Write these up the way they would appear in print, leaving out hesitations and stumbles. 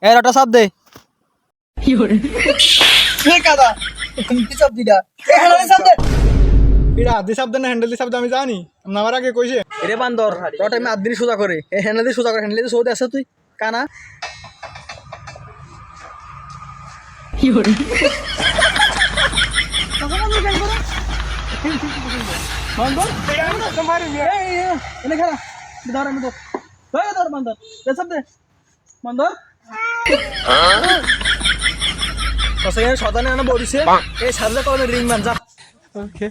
রটা চাপ দে কাদা চাপ দিডা চাপ দে এটা আদি শব্দ না হ্যান্ডেল শব্দ আমি জানি আমার আগে কইছে এরে বান্দর রটা আমি আদিন সোজা করে এই হ্যান্ডেল দিয়ে সোজা করে হ্যান্ডেল দিয়ে সোজা আছে তুই কানা বান্দর তোমার এনে খারা ধর আমি তো ধর বান্দর চাপ দে বান্দর সেখানে সদানে আনা বলিছে এই সাজলে তো রিং মান যা ওকে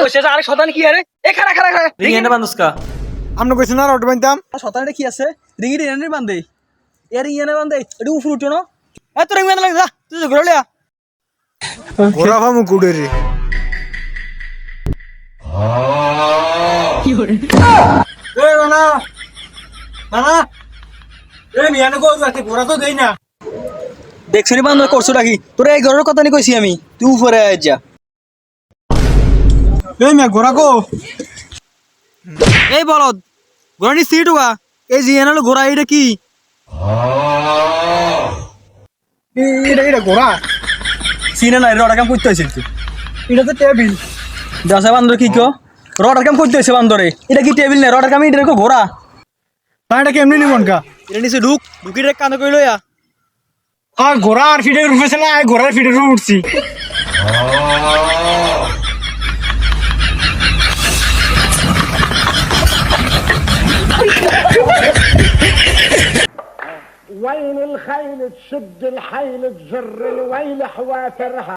ওই আরেক সদান কি আরে এ খারা খারা খারা রিং এনে বান্দুসকা আমরা কইছ না রড বানতাম সদানে কি আছে রিং এনে বান্দে এ রিং এনে বান্দে এডু উফর উঠো না এ তো রিং বান্দা লাগা তুই ঘুরে লিয়া ঘোরা ফামু কুড়ে রে এ রানা রানা এ মিয়ানে কই যাচ্ছে ঘোরা তো দেই না দেখছনি বান্দর করছো নাকি তোর এই ঘরের কথা নি কইছি আমি তুই উপরে আয় যা এই মিয়া ঘোরা কো এই বলদ ঘোড়ানি সিট হোগা এই জিয়ানালো ঘোড়া এটা কি এটা ঘোরা সিনা নাই রডা কাম করতে হইছে তুই এটা তো টেবিল দাসা বান্দর কি কো রডার কাম করতে হইছে বান্দরে এটা কি টেবিল না রডার কাম এটা কো ঘোড়া তা এটা কেমনি নিবন কা এটা নিচে ঢুকি রে কানে কইলো ইয়া আর ঘোড়া আর ফিটের উঠেছে না ঘোড়ার ফিটের উপর উঠছি وين الخيل تشد الحيل تجر الويل حوافرها